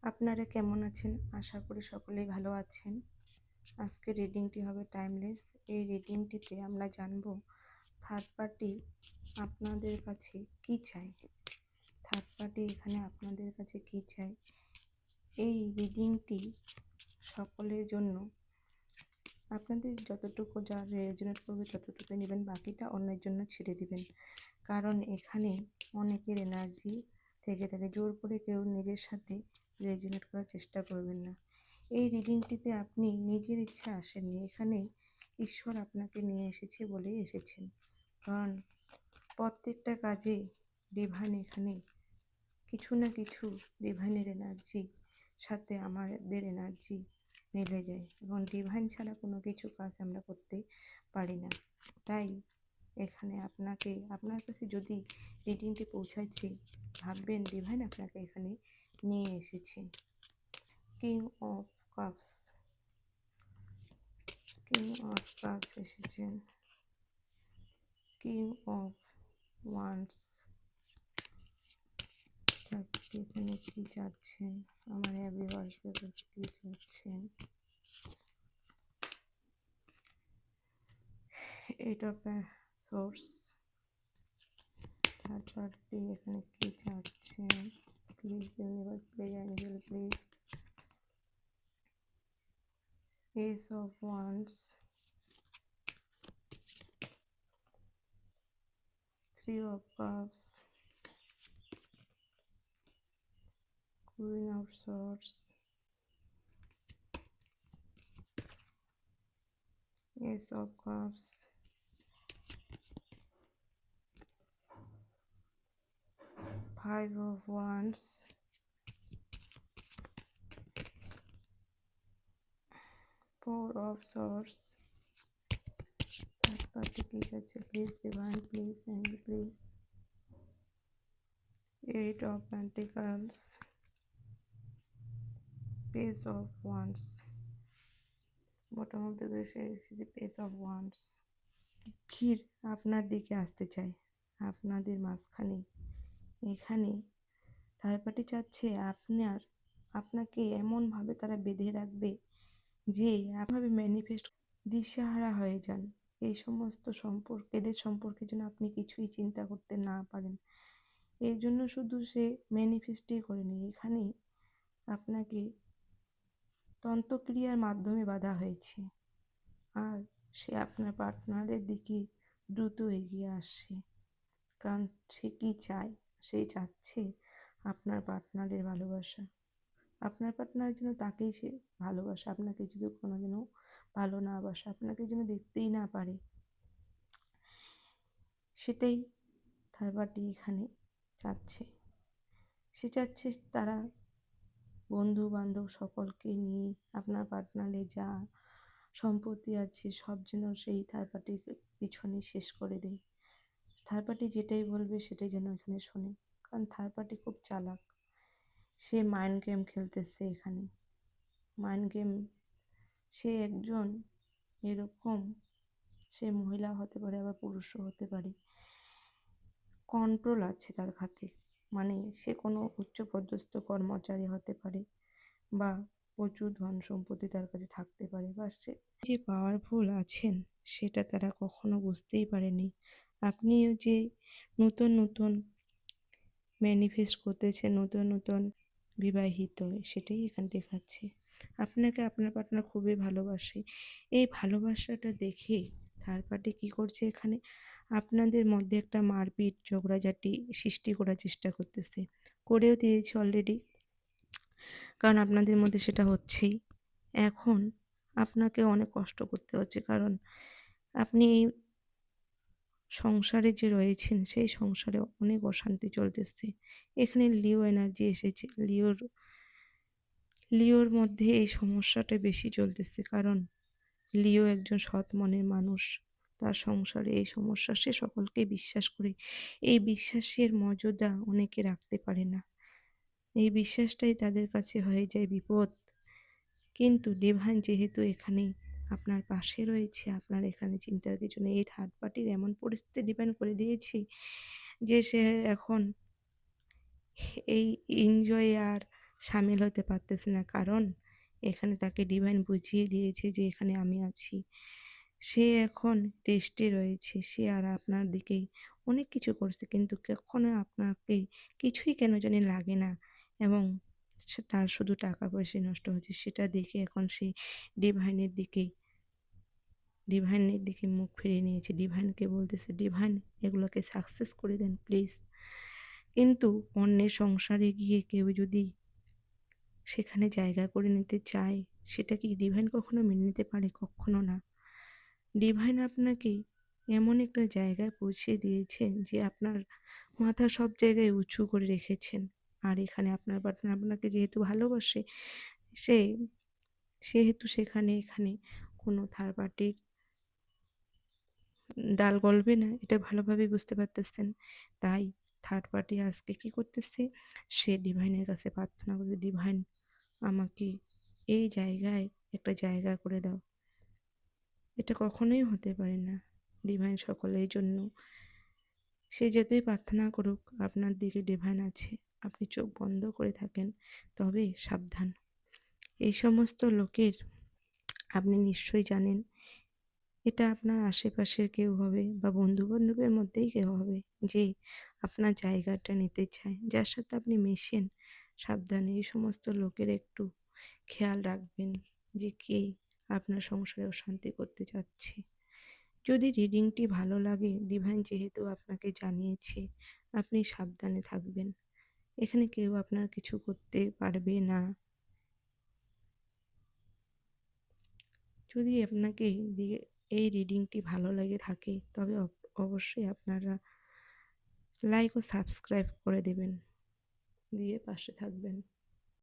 আপনারা কেমন আছেন? আশা করি সকলেই ভালো আছেন। আজকের রিডিংটি হবে টাইমলেস। এই রিডিংটিতে আমরা জানব থার্ড পার্টি আপনাদের কাছে কি চায়। থার্ড পার্টি এখানে আপনাদের কাছে কি চায়। এই রিডিংটি সকলের জন্য। আপনাদের যতটুকু যা রেজোনেট করবে ততটুকু নেবেন, বাকিটা অন্যের জন্য ছেড়ে দিবেন। কারণ এখানে অনেকের এনার্জি থেকে থাকে, জোর করে কেউ নিজের সাথে রেজোনেট করার চেষ্টা করবেন না। এই রিডিংটিতে আপনি নিজের ইচ্ছা আসেননি, এখানে ঈশ্বর আপনাকে নিয়ে এসেছে বলেই এসেছেন। কারণ প্রত্যেকটা কাজে ডিভাইন এখানে কিছু না কিছু ডিভাইনের এনার্জি সাথে আমাদের এনার্জি মিলে যায় এবং ডিভাইন ছাড়া কোনো কিছু কাজ আমরা করতে পারি না। তাই এখানে আপনার কাছে যদি রিডিংটি পৌঁছাচ্ছে, ভাববেন ডিভাইন আপনাকে এখানে নিয়ে এসেছে। King of cups, king of cups এসেছেন। কিং অফ ওয়ান্ডস, এখানে কি চাচ্ছেন আমার ভিউয়ার্সের কাছে, কি চাচ্ছেন। Eight of swords, third party এখানে কি চাচ্ছেন। Please universe, please Angel, please. S of wands, three of cups, queen of swords, S of cups, five of wands, four of swords. Third party কি চাচ্ছে, please divine, please Angel, please. Eight of pentacles, page of wands, bottom of the দেশে এসেছে page of wands. ক্ষীর আপনার দিকে আসতে চায়, আপনাদের মাঝখানে। এখানে থার্ড পার্টি চাচ্ছে আপনাকে এমনভাবে তারা বেঁধে রাখবে যে আপনার ম্যানিফেস্ট দিশাহারা হয়ে যান। এই সমস্ত এদের সম্পর্কে যেন আপনি কিছুই চিন্তা করতে না পারেন। এই জন্য শুধু সে ম্যানিফেস্টই করেনি, এখানে আপনাকে তন্ত্রক্রিয়ার মাধ্যমে বাধা হয়েছে। আর সে আপনার পার্টনারের দিকে দ্রুত এগিয়ে আসছে। কারণ সে কি চায়, সে চাচ্ছে আপনার পার্টনারের ভালোবাসা। আপনার পার্টনার যেন তাকেই সে ভালোবাসে, আপনাকে যদি কোনোদিনও ভালো না বাসে, আপনাকে যেন দেখতেই না পারে, সেটাই থার্ড পার্টি এখানে চাচ্ছে। সে চাচ্ছে তারা বন্ধু বান্ধব সকলকে নিয়ে আপনার পার্টনারে যা সম্পত্তি আছে সব যেন সেই থার্ড পার্টির পিছনে শেষ করে দেয়। থার্ড পার্টি যেটাই বলবে সেটাই যেন এখানে শোনে। কারণ থার্ড পার্টি খুব চালাক, সে মাইন্ড গেম খেলতেছে এখানে। মাইন্ড গেম, সে একজন এরকম, সে মহিলা হতে পারে আবার পুরুষও হতে পারে। কন্ট্রোল আছে তার হাতে, মানে সে কোনো উচ্চপদস্থ কর্মচারী হতে পারে বা প্রচুর ধন সম্পত্তি তার কাছে থাকতে পারে, বা সে যে পাওয়ারফুল আছেন সেটা তারা কখনো বুঝতেই পারেনি। আপনিও যে নতুন নতুন ম্যানিফেস্ট করতেছেন, নতুন নতুন বিবাহিত, সেটাই এখানে দেখাচ্ছে। আপনাকে আপনার পার্টনার খুবই ভালোবাসে। এই ভালোবাসাটা দেখে থার্ড পার্টি কী করছে, এখানে আপনাদের মধ্যে একটা মারপিট ঝগড়াঝাটি সৃষ্টি করার চেষ্টা করতেছে, করেও দিয়েছে অলরেডি। কারণ আপনাদের মধ্যে সেটা হচ্ছেই। এখন আপনাকে অনেক কষ্ট করতে হচ্ছে, কারণ আপনি এই সংসারে যে রয়েছেন সেই সংসারে অনেক অশান্তি চলতেছে। এখানে লিও এনার্জি এসেছে, লিওর মধ্যে এই সমস্যাটা বেশি চলতেছে। কারণ লিও একজন সৎ মনের মানুষ, তার সংসারে এই সমস্যা, সে সকলকে বিশ্বাস করে। এই বিশ্বাসের মর্যাদা অনেকে রাখতে পারে না, এই বিশ্বাসটাই তাদের কাছে হয়ে যায় বিপদ। কিন্তু ডিভাইন যেহেতু এখানে আপনার পাশে রয়েছে, আপনার এখানে চিন্তার কিছু নেই। এই থার্ড পার্টির এমন পরিস্থিতি ডিপেন্ড করে দিয়েছি যে সে এখন এই এনজয় আর সামিল হতে পারতেছে না, কারণ এখানে তাকে ডিভাইন বুঝিয়ে দিয়েছে যে এখানে আমি আছি। সে এখন রেস্টে রয়েছে। সে আর আপনার দিকে অনেক কিছু করছে, কিন্তু কখনো আপনাকে কিছুই কেন জানি লাগে না, এবং তার শুধু টাকা পয়সাই নষ্ট হচ্ছে। সেটা দেখে এখন সে ডিভাইনের দিকে ডিভাইনের দিকে মুখ ফিরিয়ে নিয়েছে। ডিভাইনকে বলতেছে, "ডিভাইন, এগুলোকে সাকসেস করে দেন প্লিজ।" কিন্তু অন্যের সংসারে গিয়ে কেউ যদি সেখানে জায়গা করে নিতে চায়, সেটা কি ডিভাইন কখনো মেনে নিতে পারে? কক্ষনো না। ডিভাইন আপনাকে এমন একটা জায়গায় পৌঁছে দিয়েছেন যে আপনার মাথা সব জায়গায় উঁচু করে রেখেছেন। আর এখানে আপনার পার্টনার আপনাকে যেহেতু ভালোবাসে, সে সেহেতু এখানে কোনো থার্ড পার্টির ডাল গলবে না, এটা ভালোভাবেই বুঝতে পারতেছেন। তাই থার্ড পার্টি আজকে কি করতেছে? সে ডিভাইনের কাছে প্রার্থনা করছে, "ডিভাইন, আমাকে এই জায়গায় একটা জায়গা করে দাও।" এটা কখনোই হতে পারে না। ডিভাইন সকলের জন্য। সে যতই প্রার্থনা করুক, আপনার দিকে ডিভাইন আছে। আপনি চোখ বন্ধ করে থাকেন, তবে সাবধান। এই সমস্ত লোকের আপনি নিশ্চয়ই জানেন, এটা আপনার আশেপাশের কেউ হবে বা বন্ধু-বান্ধবের মধ্যেই কেউ হবে, যে আপনার জায়গাটা নিতে চায়। যার সাথে আপনি মেশেন, সাবধানে। এই সমস্ত লোকের একটু খেয়াল রাখবেন যে কে আপনার সংসারে অশান্তি করতে চাচ্ছে। যদি রিডিংটি ভালো লাগে, ডিভাইন যেহেতু আপনাকে জানিয়েছে, আপনি সাবধানে থাকবেন। এখানে কেউ আপনার কিছু করতে পারবে না। যদি আপনাকে এই রিডিংটি ভালো লেগে থাকে, তবে অবশ্যই আপনারা লাইক ও সাবস্ক্রাইব করে দেবেন, দিয়ে পাশে থাকবেন।